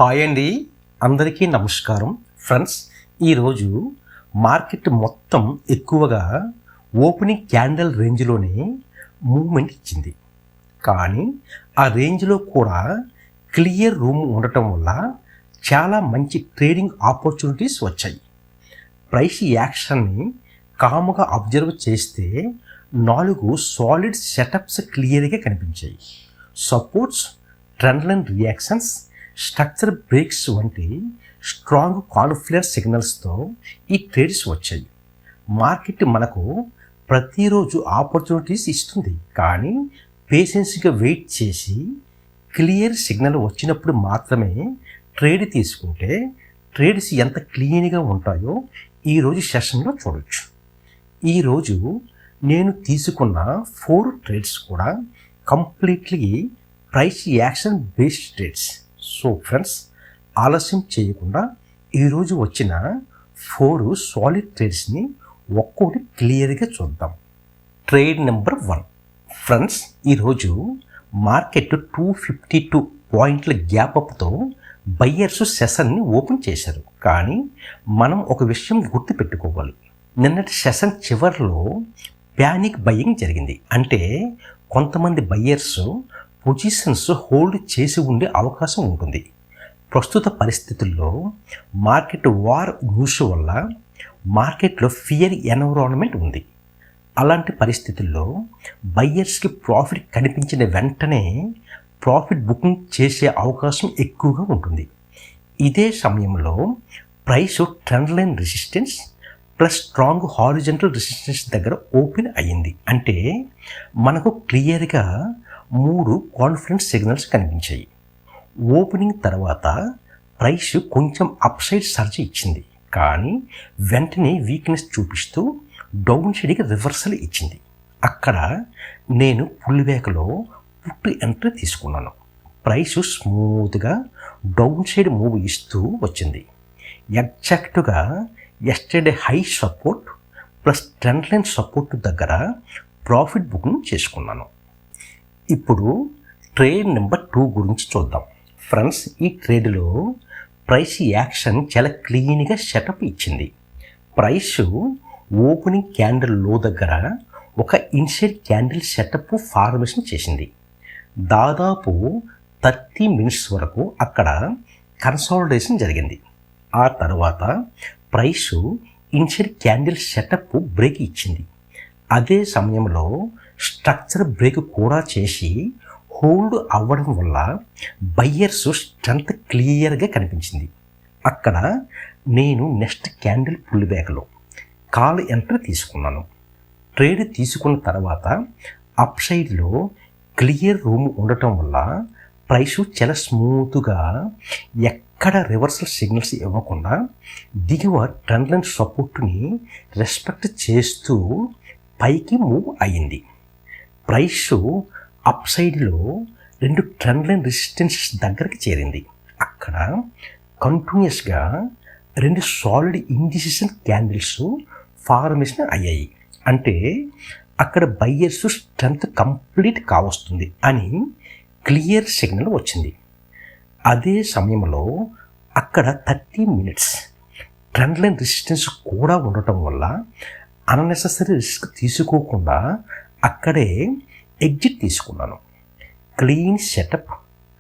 Hi అండి, అందరికీ నమస్కారం ఫ్రెండ్స్. ఈరోజు మార్కెట్ మొత్తం ఎక్కువగా ఓపెనింగ్ క్యాండిల్ రేంజ్లోనే మూవ్మెంట్ ఇచ్చింది. కానీ ఆ రేంజ్లో కూడా క్లియర్ రూమ్ ఉండటం వల్ల చాలా మంచి ట్రేడింగ్ ఆపర్చునిటీస్ వచ్చాయి. ప్రైస్ యాక్షన్ని కాముగా అబ్జర్వ్ చేస్తే 4 సాలిడ్ సెటప్స్ క్లియర్గా కనిపించాయి. Supports, trend line reactions, structure breaks వంటి స్ట్రాంగ్ కాన్ఫిడెన్స్ సిగ్నల్స్తో ఈ ట్రేడ్స్ వచ్చాయి. మార్కెట్ మనకు ప్రతిరోజు ఆపర్చునిటీస్ ఇస్తుంది, కానీ పేషెన్స్గా వెయిట్ చేసి క్లియర్ సిగ్నల్ వచ్చినప్పుడు మాత్రమే ట్రేడ్ తీసుకుంటే ట్రేడ్స్ ఎంత క్లీన్గా ఉంటాయో ఈరోజు సెషన్లో చూడవచ్చు. ఈరోజు నేను తీసుకున్న 4 ట్రేడ్స్ కూడా completely price action based trades. So friends, ఆలస్యం చేయకుండా ఈరోజు వచ్చిన 4 సాలిడ్ ట్రేడ్స్ని ఒక్కొక్కటి క్లియర్గా చూద్దాం. Trade number 1. ఫ్రెండ్స్, ఈరోజు మార్కెట్ 252 పాయింట్ల గ్యాప్ అప్తో బయ్యర్స్ సెషన్ని ఓపెన్ చేశారు. కానీ మనం ఒక విషయం గుర్తుపెట్టుకోవాలి. నిన్నటి సెషన్ చివరిలో ప్యానిక్ బయ్యింగ్ జరిగింది. అంటే కొంతమంది బయ్యర్స్ పొజిషన్స్ హోల్డ్ చేసి ఉండే అవకాశం ఉంటుంది. ప్రస్తుత పరిస్థితుల్లో మార్కెట్ వార్ న్యూస్ వల్ల మార్కెట్లో ఫియర్ ఎన్విరాన్మెంట్ ఉంది. అలాంటి పరిస్థితుల్లో బయ్యర్స్కి ప్రాఫిట్ కనిపించిన వెంటనే ప్రాఫిట్ బుకింగ్ చేసే అవకాశం ఎక్కువగా ఉంటుంది. ఇదే సమయంలో price trend line resistance plus strong horizontal resistance దగ్గర ఓపెన్ అయ్యింది. అంటే మనకు క్లియర్గా 3 కాన్ఫిడెన్స్ సిగ్నల్స్ కనిపించాయి. ఓపెనింగ్ తర్వాత ప్రైస్ కొంచెం అప్ సైడ్ సర్జ్ ఇచ్చింది, కానీ వెంటనే వీక్నెస్ చూపిస్తూ డౌన్ సైడ్కి రివర్సల్ ఇచ్చింది. అక్కడ నేను పుల్ బ్యాక్లో పుట్ ఎంట్రీ తీసుకున్నాను. ప్రైస్ స్మూత్గా డౌన్ సైడ్ మూవ్ ఇస్తూ వచ్చింది. ఎగ్జాక్ట్గా yesterday high support plus trend line support దగ్గర ప్రాఫిట్ బుకింగ్ చేసుకున్నాను. ఇప్పుడు ట్రేడ్ నెంబర్ 2 గురించి చూద్దాం. ఫ్రెండ్స్, ఈ ట్రేడ్లో ప్రైస్ యాక్షన్ చాలా క్లీన్గా సెటప్ ఇచ్చింది. ప్రైస్ ఓపెనింగ్ క్యాండిల్ లో దగ్గర ఒక ఇన్సైడ్ క్యాండిల్ సెటప్ ఫార్మేషన్ చేసింది. దాదాపు 30 మినిట్స్ వరకు అక్కడ కన్సాలిడేషన్ జరిగింది. ఆ తర్వాత price inside candle setup break ఇచ్చింది. అదే సమయంలో స్ట్రక్చర్ బ్రేక్ కూడా చేసి హోల్డ్ అవ్వడం వల్ల బయ్యర్స్ స్ట్రెంత్ క్లియర్గా కనిపించింది. అక్కడ నేను నెక్స్ట్ క్యాండిల్ పుల్ బ్యాక్లో కాల్ ఎంట్రీ తీసుకున్నాను. ట్రేడ్ తీసుకున్న తర్వాత అప్ సైడ్లో క్లియర్ రూమ్ ఉండటం వల్ల ప్రైస్ చాలా స్మూత్గా ఎక్కడ రివర్సల్ సిగ్నల్స్ ఇవ్వకుండా దిగువ ట్రెండ్ లైన్ సపోర్ట్ని రెస్పెక్ట్ చేస్తూ పైకి మూవ్ అయ్యింది. ప్రైస్ అప్ సైడ్లో 2 ట్రెండ్ లైన్ రెసిస్టెన్సెస్ దగ్గరికి చేరింది. అక్కడ కంటిన్యూస్గా 2 సాలిడ్ ఇండిసిషన్ క్యాండిల్స్ ఫార్మేషన్ అయ్యాయి. అంటే అక్కడ బయ్యర్స్ స్ట్రెంత్ కంప్లీట్ కావస్తుంది అని క్లియర్ సిగ్నల్ వచ్చింది. అదే సమయంలో అక్కడ 30 మినిట్స్ ట్రెండ్ లైన్ రెసిస్టెన్స్ కూడా ఉండటం వల్ల అన్నెసెసరీ రిస్క్ తీసుకోకుండా అక్కడే ఎగ్జిట్ తీసుకున్నాను. Clean setup,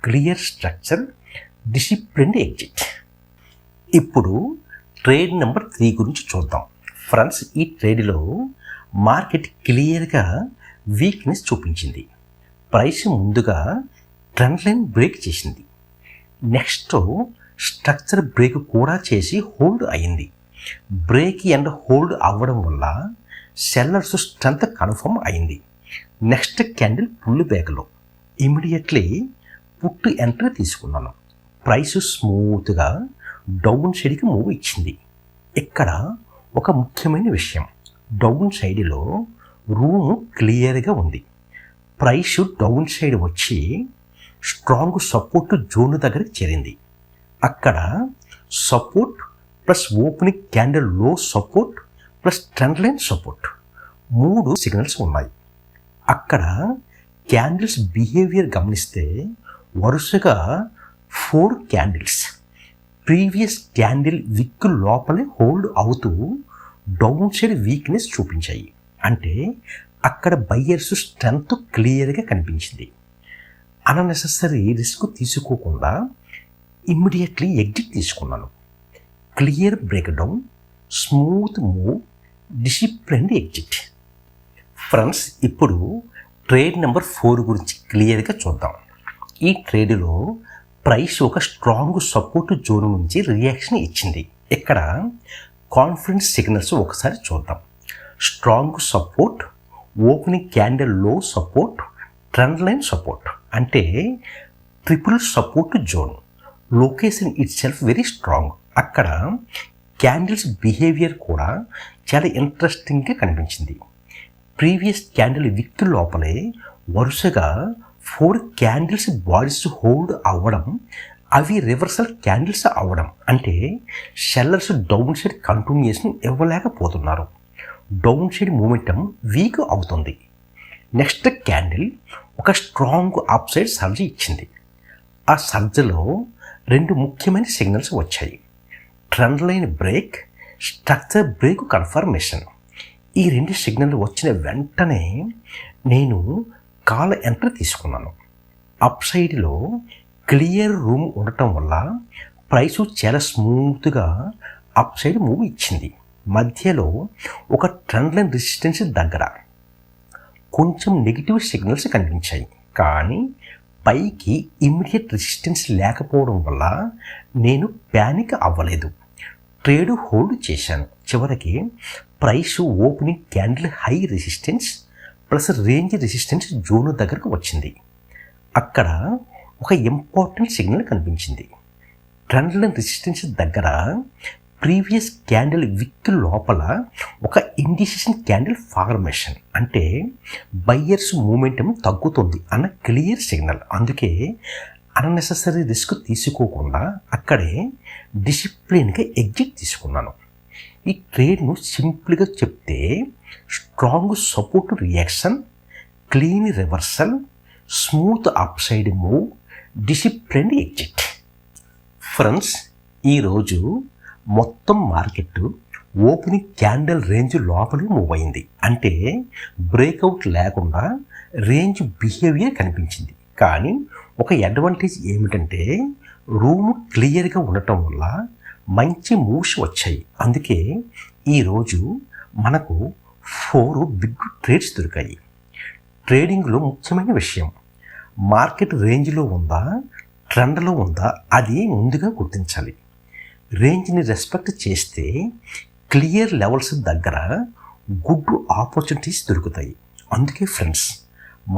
clear structure, disciplined exit. ఇప్పుడు ట్రేడ్ నెంబర్ 3 గురించి చూద్దాం. ఫ్రెండ్స్, ఈ ట్రేడ్లో మార్కెట్ క్లియర్గా వీక్నెస్ చూపించింది. ప్రైస్ ముందుగా ట్రెండ్ లైన్ బ్రేక్ చేసింది. నెక్స్ట్ స్ట్రక్చర్ బ్రేక్ కూడా చేసి హోల్డ్ అయింది. బ్రేక్ అండ్ హోల్డ్ అవ్వడం వల్ల సెల్లర్స్ స్ట్రెంత్ కన్ఫర్మ్ అయింది. నెక్స్ట్ క్యాండిల్ పుల్ బ్యాక్లో ఇమీడియట్లీ పుట్ ఎంట్రీ తీసుకున్నాను. ప్రైస్ స్మూత్గా డౌన్ సైడ్కి మూవ్ ఇచ్చింది. ఇక్కడ ఒక ముఖ్యమైన విషయం, డౌన్ సైడ్లో రూమ్ క్లియర్గా ఉంది. ప్రైస్ డౌన్ సైడ్ వచ్చి స్ట్రాంగ్ సపోర్ట్ జోన్ దగ్గరికి చేరింది. అక్కడ సపోర్ట్ ప్లస్ ఓపెనింగ్ క్యాండిల్ లో support plus trend line support 3 signals ఉన్నాయి. అక్కడ క్యాండిల్స్ బిహేవియర్ గమనిస్తే వరుసగా 4 క్యాండిల్స్ ప్రీవియస్ క్యాండిల్ విక్ లోపలే హోల్డ్ అవుతూ డౌన్ సైడ్ వీక్నెస్ చూపించాయి. అంటే అక్కడ బయ్యర్స్ స్ట్రెంత్ క్లియర్గా కనిపించింది. అన్నెసెసరీ రిస్క్ తీసుకోకుండా ఇమ్మీడియట్లీ ఎగ్జిట్ తీసుకున్నాను. Clear breakdown, smooth move, disciplined exit. Friends, ఇప్పుడు ట్రేడ్ నెంబర్ 4 గురించి క్లియర్గా చూద్దాం. ఈ ట్రేడ్లో ప్రైస్ ఒక స్ట్రాంగ్ సపోర్ట్ జోన్ నుంచి రియాక్షన్ ఇచ్చింది. ఇక్కడ కాన్ఫిడెన్స్ సిగ్నల్స్ ఒకసారి చూద్దాం. స్ట్రాంగ్ సపోర్ట్, ఓపెనింగ్ క్యాండిల్ లో సపోర్ట్, ట్రెండ్ లైన్ సపోర్ట్. అంటే triple support zone. Location it self very strong. అక్కడ క్యాండిల్స్ బిహేవియర్ కూడా చాలా ఇంట్రెస్టింగ్గా కనిపించింది. ప్రీవియస్ క్యాండిల్ విక్ లోపలే వరుసగా 4 క్యాండిల్స్ బాడీస్ హోల్డ్ అవ్వడం, అవి రివర్సల్ క్యాండిల్స్ అవ్వడం. అంటే సెల్లర్స్ డౌన్ సైడ్ కంటిన్యూషన్ ఇవ్వలేకపోతున్నారు. డౌన్ సైడ్ మూమెంటం వీక్ అవుతుంది. నెక్స్ట్ క్యాండిల్ ఒక స్ట్రాంగ్ అప్ సైడ్ సర్జ్ ఇచ్చింది. ఆ సర్జ్లో 2 ముఖ్యమైన సిగ్నల్స్ వచ్చాయి. Trend line break, structure break confirmation. ఈ 2 సిగ్నల్ వచ్చిన వెంటనే నేను కాల్ ఎంట్రీ తీసుకున్నాను. అప్ సైడ్లో క్లియర్ రూమ్ ఉండటం వల్ల ప్రైస్ చాలా స్మూత్గా అప్ సైడ్ మూవ్ ఇచ్చింది. మధ్యలో ఒక ట్రెండ్ లైన్ రెసిస్టెన్స్ దగ్గర కొంచెం నెగిటివ్ సిగ్నల్స్ కనిపించాయి. కానీ పైకి ఇమ్మీడియట్ రెసిస్టెన్స్ లేకపోవడం వల్ల నేను ప్యానిక్ అవ్వలేదు. ట్రేడ్ హోల్డ్ చేశాను. చివరికి price opening candle high resistance plus range resistance zone దగ్గరకు వచ్చింది. అక్కడ ఒక ఇంపార్టెంట్ సిగ్నల్ కనిపించింది. ట్రెండ్ లైన్ రెసిస్టెన్స్ దగ్గర ప్రీవియస్ క్యాండిల్ విక్ లోపల ఒక ఇండిసిషన్ క్యాండిల్ ఫార్మేషన్. అంటే బయ్యర్స్ మూమెంటం తగ్గుతుంది అన్న క్లియర్ సిగ్నల్. అందుకే అన్నెసెసరీ రిస్క్ తీసుకోకుండా అక్కడే డిసిప్లిన్గా ఎగ్జిట్ తీసుకున్నాను. ఈ ట్రేడ్ను సింపుల్గా చెప్తే strong support reaction, clean reversal, smooth up side move, disciplined exit. Friends, ఈరోజు మొత్తం మార్కెట్ ఓపెనింగ్ క్యాండిల్ రేంజ్ లోపలే మూవ్ అయింది. అంటే బ్రేక్అవుట్ లేకుండా రేంజ్ బిహేవియర్ కనిపించింది. కానీ ఒక అడ్వాంటేజ్ ఏమిటంటే రూమ్ క్లియర్గా ఉండటం వల్ల మంచి మూవ్స్ వచ్చాయి. అందుకే ఈరోజు మనకు 4 బిగ్ ట్రేడ్స్ దొరికాయి. ట్రేడింగ్లో ముఖ్యమైన విషయం మార్కెట్ రేంజ్లో ఉందా, ట్రెండ్లో ఉందా అది ముందుగా గుర్తించాలి. రేంజ్ని రెస్పెక్ట్ చేస్తే క్లియర్ లెవెల్స్ దగ్గర గుడ్ ఆపర్చునిటీస్ దొరుకుతాయి. అందుకే ఫ్రెండ్స్,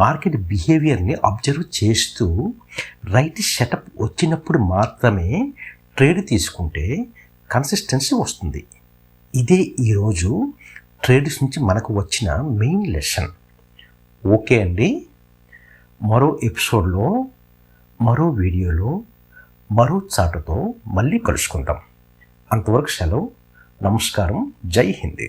మార్కెట్ బిహేవియర్ని అబ్జర్వ్ చేస్తూ రైట్ సెటప్ వచ్చినప్పుడు మాత్రమే ట్రేడ్ తీసుకుంటే కన్సిస్టెన్సీ వస్తుంది. ఇదే ఈరోజు ట్రేడ్స్ నుంచి మనకు వచ్చిన మెయిన్ లెసన్. ఓకే అండి, మరో ఎపిసోడ్లో, మరో వీడియోలో, మరో చాటుతో మళ్ళీ కలుసుకుంటాం. అంతవరకు సెలవు. నమస్కారం. జై హింద్.